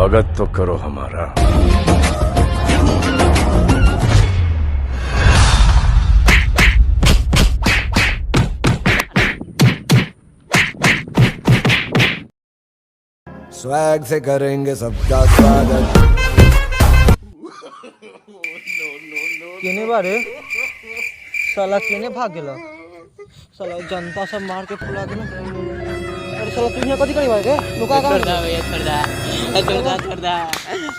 स्वागत तो करो हमारा। स्वैग से करेंगे सबका स्वागत। केने बारे साला केने भाग गेला साला जनता सब मार के फुला देना। अरे साला तू यहाँ कथी करी भाई रे लुका का छोड़ दा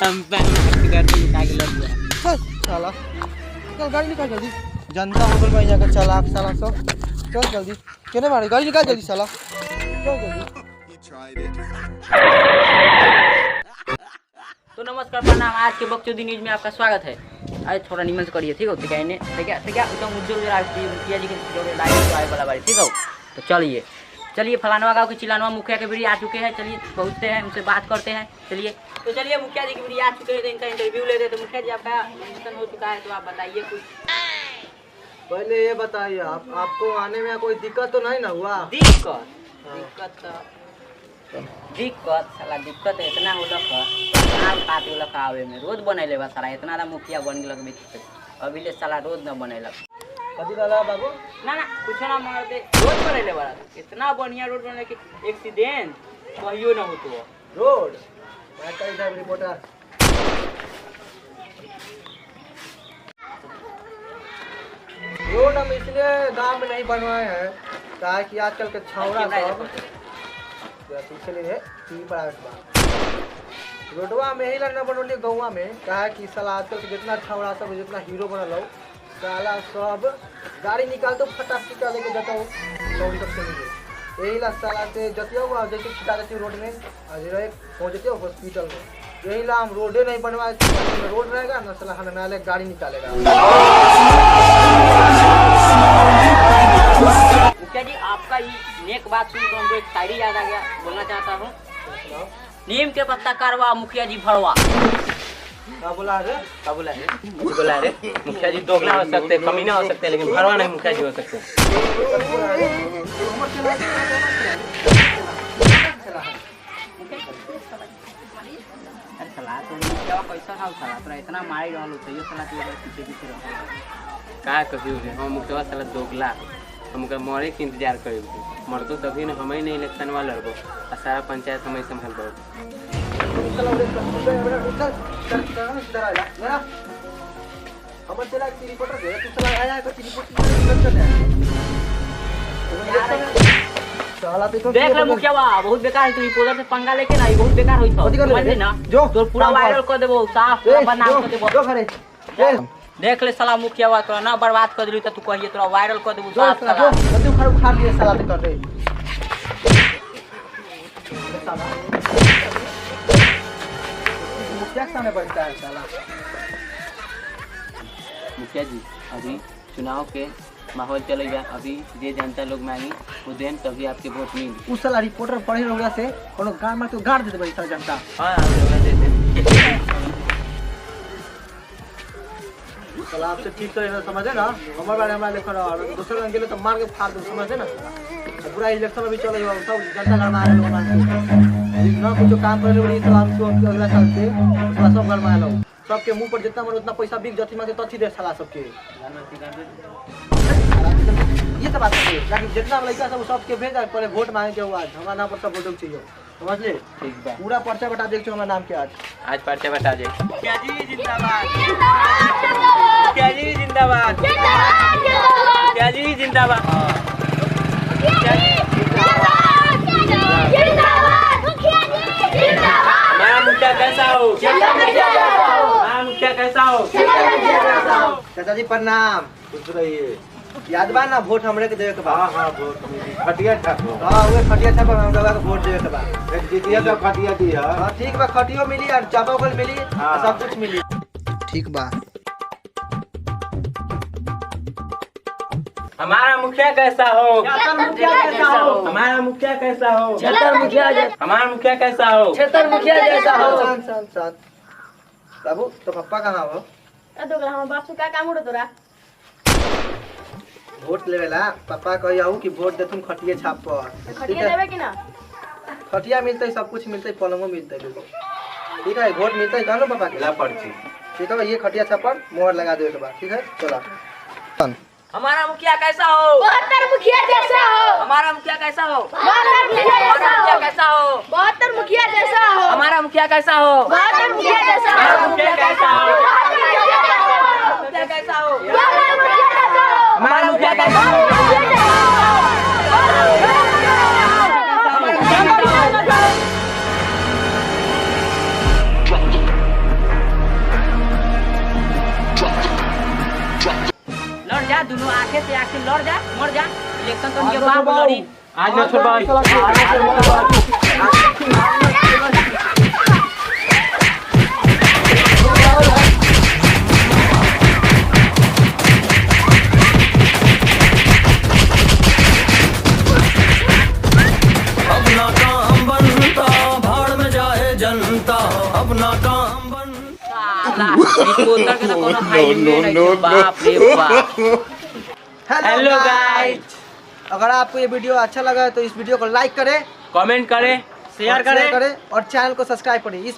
हम घर से निकाल के लग गया साला चल गाड़ी निकाल जल्दी। जनता हो गल भाई जाकर चलाक साला सब चल जल्दी केने मारे गाड़ी निकाल जल्दी साला चल जल्दी। तो नमस्कार प्रणाम, आज के बकचोदी न्यूज में आपका स्वागत है। आज थोड़ा निमन से करिए ठीक हो तो क्या एकदम उज्जवल मुखिया जी के लाइव आए वाला बारी ठीक हो। तो चलिए फलानवा गाँव के चिलानवा मुखिया के बीड़ी आ चुके हैं। चलिए पहुँचते हैं उनसे बात करते हैं। चलिए मुखिया जी की बीड़ी आ चुके हैं तो इनका इंटरव्यू लेते हैं। तो मुखिया जी आपका एडमिशन हो चुका है तो आप बताइए कुछ। पहले ये बताइए आपको आने में कोई दिक्कत तो नहीं ना हुआ? दिक्कत साला दिक्कत है इतना होलक आवे में रोज बनैले बा साला इतना ना मुखिया बन गेलक बीच अभी ले साला रोज न बनैलक। कथी डाला बाबू? ना कुछ ना मार दे रोज बनैले बा इतना बढ़िया रोड बने कि एक्सीडेंट कहियो ना होतो रोड। मैं कहीं साहब रिपोर्टर रोड हम इसलिए गांव में नहीं बनवाए हैं ताकि आजकल के छौरा सब रोडवा में ही न बनौली गौवा में कहा कि साला आजकल के जितना छौड़ा सब जितना हीरो बनल हो साला सब गाड़ी निकाल तो फटाफट लेके जाता हो चौड़ी तक सुनिए यही ला साला से जतिया हुआ जैसे छिटा देती रोड में पहुँचते हो हॉस्पिटल में। यही ला हम रोडे नहीं बनवाए रोड रहेगा ना साला हन गाड़ी निकालेगा। मुखिया जी आपका ये नेक बात सुन तो हमको एक शायरी याद आ गया बोलना चाहता हूँ। नीम के पत्ता कारवा मुखिया जी भरवा। क्या बोला रे? मुखिया जी दोगला हो सकते कमीना हो सकते लेकिन भरवा नहीं मुखिया जी हो सकते। इतना मारी का कभी मुखिया साला दोगला हमका मरे के इंतजार करे मरतो तभी न हमें नहीं इलेक्शन वाला लड़बो और सारा पंचायत हमें संभाल दो। देख ले मुखिया बहुत बेकार है रिपोर्टर से पंगा लेके ना बहुत बेकार होई समझ ना जो तो पूरा वायरल कर देबो साफ बनाम कर देबो। देख ले साला मुखिया बा तोरा ना बर्बाद कर दिली त तू कहिए तोरा वायरल कर देबो साफ साला तू खर उखाड़ दिए साला ते कर दे साला मुखिया सामने बैठता है साला। मुखिया जी अभी चुनाव के माहौल चलेगा अभी जे जनता लोग मांगी वो देन तभी आपके वोट मिली। उस साला रिपोर्टर पढ़े लोग से कोनो गांव में तो गाड़ देते भाई सारा जनता। हां दे साला आपसे ठीक तरह समझे ना हमारे बारे हमारे लेकर दूसरे रंग गेले तो मार के फाड़ दो समझे ना। पूरा इलेक्शन अभी चले हुआ सब जनता घर में आ रहे लोग ना कुछ काम करे बड़ी सलाम को अगला साल से सब घर में आ लोग सबके मुंह पर जितना मन उतना पैसा बिक जथी में तथी दे साला सबके ये तो बात है ताकि जितना लड़का सब सबके भेज पहले वोट मांगे के आज हमारा नाम पर सब वोट चाहिए समझ ले। ठीक बा पूरा पर्चा बता दे हमारा नाम के आज पर्चा बता दे। मुखिया जी जिंदाबाद मुखिया जी जिंदाबाद मुखिया जी जिंदाबाद हमारा मुखिया कैसा हो हमारा मुखिया कैसा हो। चाचा जी प्रणाम खुश रहिए। याद बा ना वोट हमरे के देवे के बा? हां वोट खटिया था। हां वो खटिया था पर हमरा के वोट देवे के बा। एक जीतिया तो खटिया दिया। हां ठीक बा खटियो मिली और चापाकल मिली सब कुछ मिली ठीक बा। हमारा मुखिया कैसा हो हमारा मुखिया कैसा हो छतर मुखिया हमारा मुखिया कैसा हो छतर मुखिया जैसा हो। शांत बाबू तो पप्पा कहां हो? दोगला हम बाप से का काम उड़ तोरा वोट लेवेला पापा कहू कि वोट दे तुम खटिए छाप पर खटिया लेवे कि ना? खटिया मिलते सब कुछ मिलते पलंगो मिलते ठीक है वोट मिलता है कहना पापा के ला पर्ची ठीक है ये खटिया छप्पर मोहर लगा दो एक बार ठीक है चला हमारा मुखिया कैसा हो? 72 मुखिया जैसा हो। हमारा मुखिया कैसा हो? 72 मुखिया जैसा मुखिया हो। कैसा हो? 72 मुखिया जैसा हो। हमारा मुखिया कैसा हो? 72 मुखिया जैसा हो। हमारा मुखिया कैसा हो? 72 मुखिया कैसा हो? मुखिया जैसा हो। हमारा मुखिया कैसा हो? लड़ जा दोनों आंखें से आंखें लड़ जा मर जा इलेक्शन तो उनके बाप लड़ी आज ना छोड़ भाई अपना काम बनता भाड़ में जाए जनता अपना काम बनता साला रिपोर्टर के तो कोनो भाई नहीं बाप रे बाप हेलो गाइस अगर आपको ये वीडियो अच्छा लगा है तो इस वीडियो को लाइक करें कमेंट करें शेयर करें और चैनल को सब्सक्राइब करें। इस